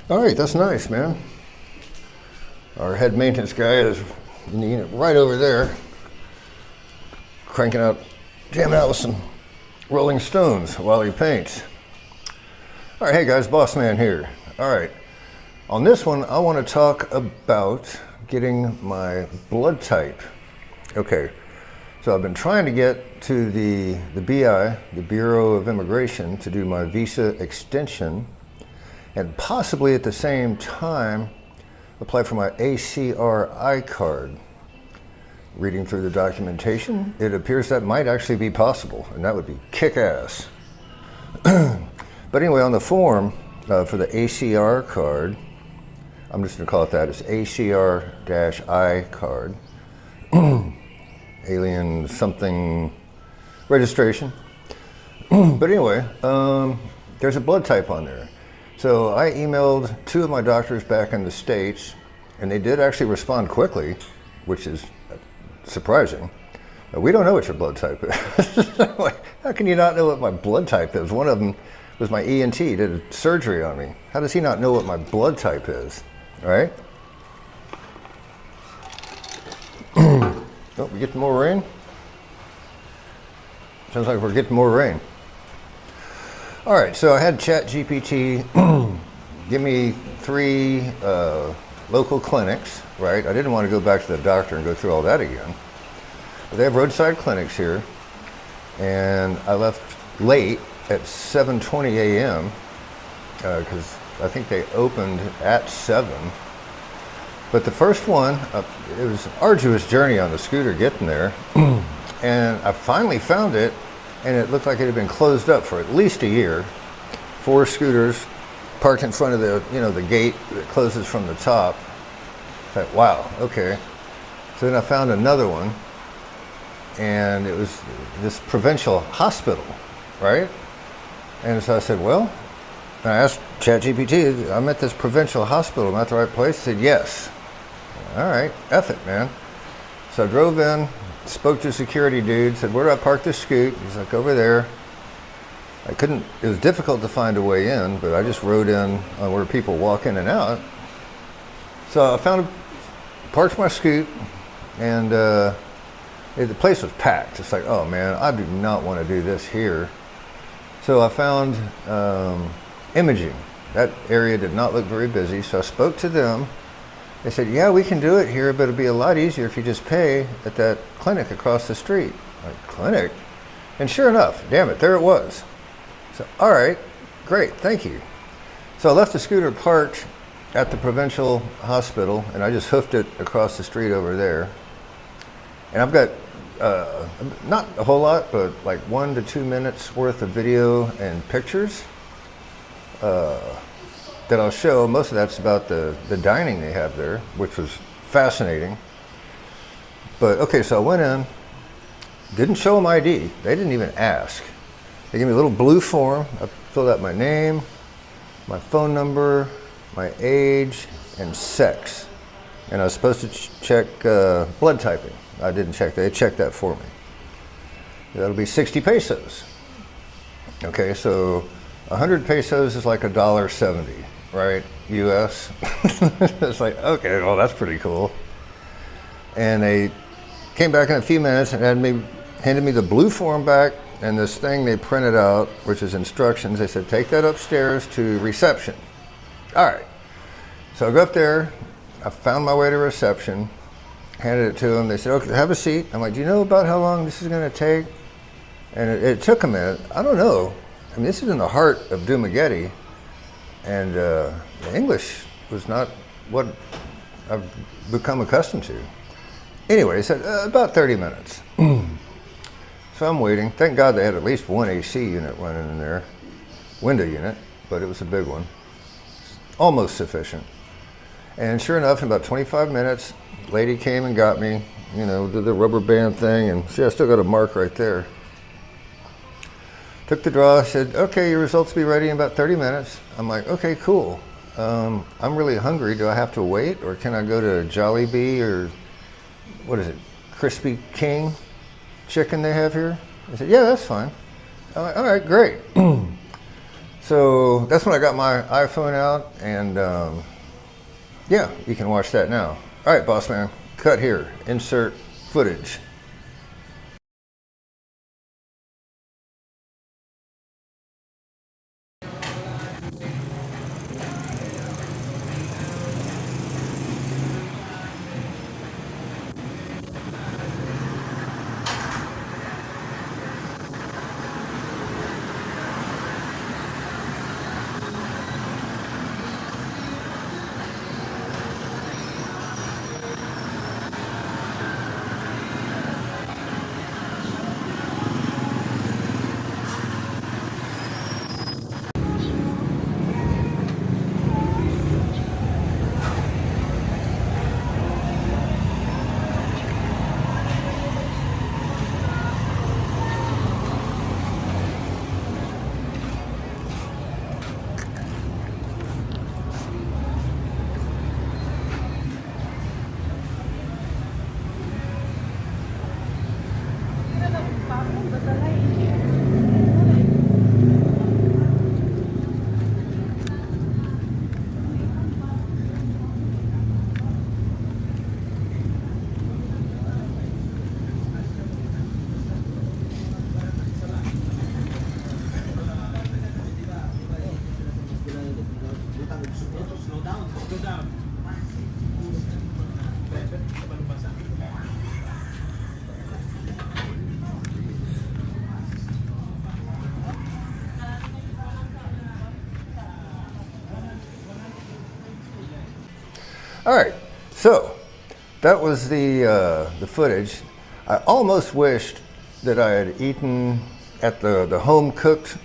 All right, that's nice, man. Our head maintenance guy is in the unit right over there, jamming out with some Rolling Stones while he paints. All right, hey guys, Boss Man here. All right, on this one, I want to talk about getting my blood type. Okay, so I've been trying to get to the BI, the Bureau of Immigration, to do my visa extension, and possibly at the same time apply for my ACR-I card. Reading through the documentation, it appears that might actually be possible, and that would be kick-ass. But anyway, on the form for the ACR card, I'm just going to call it that, it's ACR-I card, alien something registration. But anyway, there's a blood type on there. So I emailed two of my doctors back in the States, and they did actually respond quickly, which is surprising. We don't know what your blood type is. How can you not know what my blood type is? One of them was my ENT, did a surgery on me. How does he not know what my blood type is, right? Oh, we getting more rain? Sounds like we're getting more rain. All right, so I had ChatGPT give me 3 local clinics, right? I didn't want to go back to the doctor and go through all that again. But they have roadside clinics here, and I left late at 7:20 a.m. Because I think they opened at 7. But the first one, it was an arduous journey on the scooter getting there, and I finally found it, and it looked like it had been closed up for at least a year. 4 scooters parked in front of the gate that closes from the top. It's like, wow, okay. So then I found another one, and it was this provincial hospital, right? And so I said, well, and I asked ChatGPT, I'm at this provincial hospital, am I at the right place? He said, yes. All right, F it, man. So I drove in, spoke to a security dude, said, where do I park this scoot? He's like, over there. It was difficult to find a way in, but I just rode in on where people walk in and out. So I parked my scoot, and the place was packed. It's like, oh man, I do not want to do this here. So I found imaging. That area did not look very busy, so I spoke to them. They said, yeah, we can do it here, but it'll be a lot easier if you just pay at that clinic across the street. Like, clinic? And sure enough, damn it, there it was. So, all right, great, thank you. So I left the scooter parked at the provincial hospital, and I just hoofed it across the street over there. And I've got not a whole lot, but like 1 to 2 minutes worth of video and pictures that I'll show. Most of that's about the dining they have there, which was fascinating. But okay, so I went in, didn't show them ID. They didn't even ask. They gave me a little blue form. I filled out my name, my phone number, my age, and sex. And I was supposed to check blood typing. I didn't check that. They checked that for me. That'll be 60 pesos. Okay, so 100 pesos is like $1.70, right? US. It's like, okay, well, that's pretty cool. And they came back in a few minutes and handed me the blue form back and this thing they printed out, which is instructions. They said, take that upstairs to reception. All right. So I go up there. I found my way to reception, handed it to them. They said, okay, have a seat. I'm like, do you know about how long this is going to take? And it took a minute. I don't know. I mean, this is in the heart of Dumaguete, and the English was not what I've become accustomed to. Anyway, they said, about 30 minutes. So I'm waiting. Thank God they had at least one AC unit running in there, window unit, but it was a big one. Almost sufficient. And sure enough, in about 25 minutes, lady came and got me, did the rubber band thing, and see, I still got a mark right there. Took the draw, said, okay, your results will be ready in about 30 minutes. I'm like, okay, cool. I'm really hungry. Do I have to wait, or can I go to Jollibee, or what is it, Crispy King chicken they have here? I said, yeah, that's fine. I'm like, all right, great. So that's when I got my iPhone out, and yeah, you can watch that now. All right, boss man, cut here, insert footage. All right, so that was the footage. I almost wished that I had eaten at the home cooked,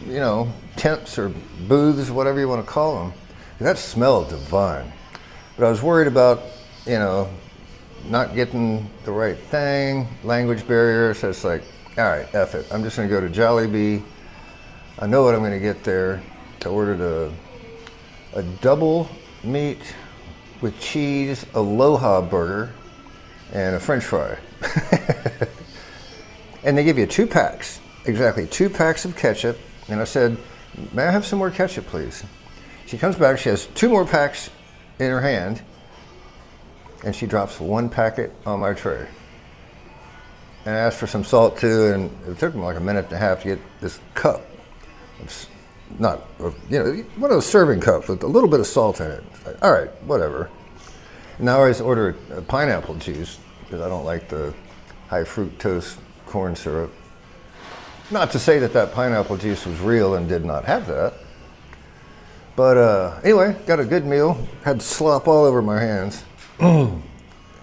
you know, tents or booths, whatever you want to call them. That smelled divine. But I was worried about, you know, not getting the right thing, language barrier. So it's like, all right, F it. I'm just going to go to Jollibee. I know what I'm going to get there. I ordered a double meat with cheese aloha burger and a french fry. And they give you 2 packs, exactly 2 packs of ketchup. And I said, may I have some more ketchup, please? She comes back, she has 2 more packs in her hand, and she drops 1 packet on my tray. And I asked for some salt too, and it took me like a minute and a half to get this cup. It's not, you know, one of those serving cups with a little bit of salt in it. Like, all right, whatever. Now I always order a pineapple juice because I don't like the high fructose corn syrup. Not to say that pineapple juice was real and did not have that. But anyway, got a good meal. Had slop all over my hands. And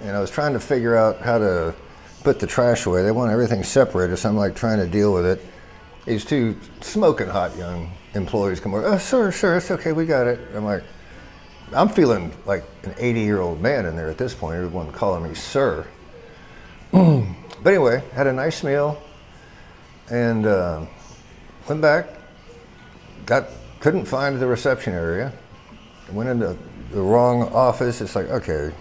I was trying to figure out how to put the trash away. They want everything separated, so I'm like trying to deal with it. These 2 smoking hot young employees come over. Oh, sir, it's okay, we got it. I'm like, I'm feeling like an 80-year-old man in there at this point. Everyone calling me sir. But anyway, had a nice meal and went back. Couldn't find the reception area. Went into the wrong office. It's like, okay,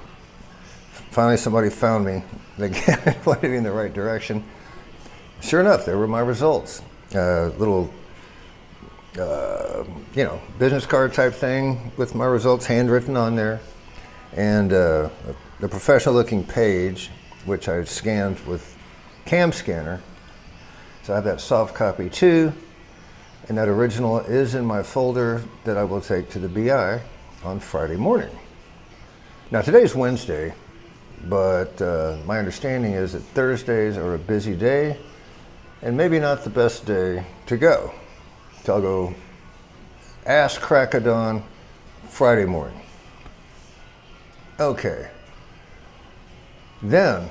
finally somebody found me. They pointed me in the right direction. Sure enough, there were my results. Little, you know, business card type thing with my results handwritten on there. And the professional looking page, which I scanned with cam scanner. So I have that soft copy too. And that original is in my folder that I will take to the BI on Friday morning. Now today's Wednesday, but my understanding is that Thursdays are a busy day and maybe not the best day to go. So I'll go ass crack of dawn Friday morning. Okay. Then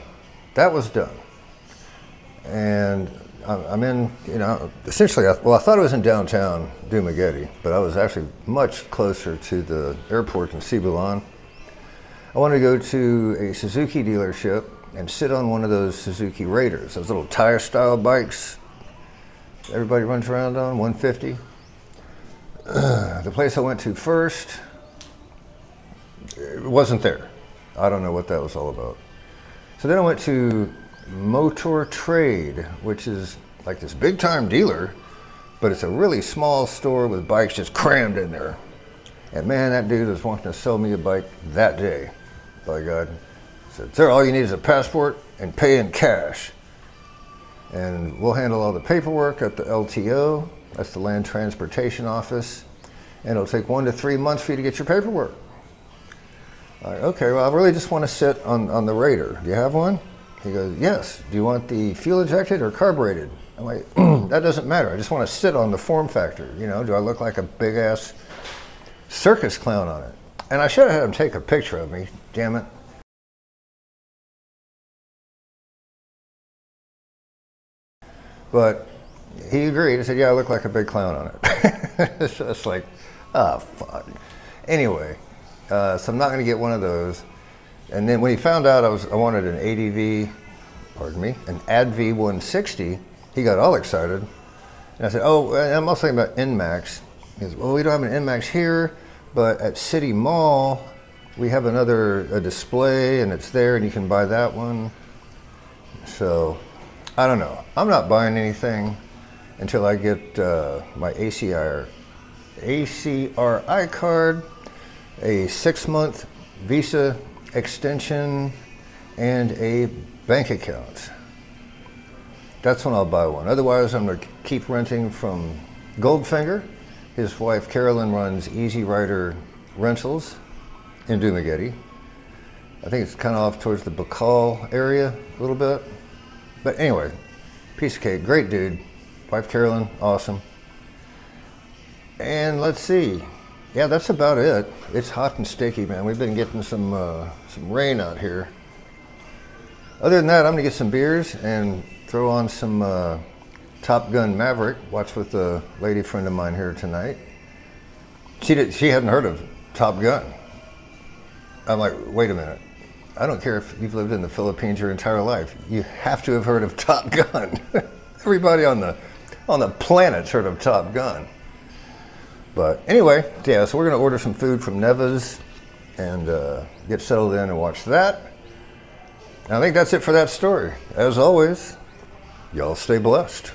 that was done. And I'm in, you know, essentially, I thought I was in downtown Dumaguete, but I was actually much closer to the airport in Cebulan. I wanted to go to a Suzuki dealership and sit on one of those Suzuki Raiders, those little tire style bikes everybody runs around on, 150. The place I went to first, it wasn't there. I don't know what that was all about. So then I went to Motor Trade, which is like this big time dealer but it's a really small store with bikes just crammed in there. And man, that dude was wanting to sell me a bike that day. By God. He said, sir, all you need is a passport and pay in cash. And we'll handle all the paperwork at the LTO. That's the Land Transportation Office. And it'll take 1 to 3 months for you to get your paperwork. All right, okay, well, I really just want to sit on the Raider. Do you have one? He goes, yes. Do you want the fuel injected or carbureted? I'm like, that doesn't matter. I just want to sit on the form factor. You know, do I look like a big ass circus clown on it? And I should have had him take a picture of me, damn it. But he agreed. He said, yeah, I look like a big clown on it. So it's like, oh, fuck. Anyway, so I'm not going to get one of those. And then when he found out I wanted an ADV, pardon me, an ADV 160, he got all excited. And I said, oh, I'm also thinking about NMAX. He goes, well, we don't have an NMAX here, but at City Mall, we have a display, and it's there, and you can buy that one. So, I don't know. I'm not buying anything until I get my ACR-I card, a 6-month Visa extension, and a bank account. That's when I'll buy one. Otherwise, I'm going to keep renting from Goldfinger. His wife, Carolyn, runs Easy Rider Rentals in Dumaguete. I think it's kind of off towards the Bacall area a little bit. But anyway, piece of cake, great dude. Wife Carolyn, awesome. And let's see. Yeah, that's about it. It's hot and sticky, man. We've been getting some rain out here. Other than that, I'm gonna get some beers and throw on some Top Gun Maverick. Watch with a lady friend of mine here tonight. She hadn't heard of Top Gun. I'm like, wait a minute. I don't care if you've lived in the Philippines your entire life. You have to have heard of Top Gun. Everybody on the planet's heard of Top Gun. But anyway, yeah, so we're going to order some food from Neva's and get settled in and watch that. And I think that's it for that story. As always, y'all stay blessed.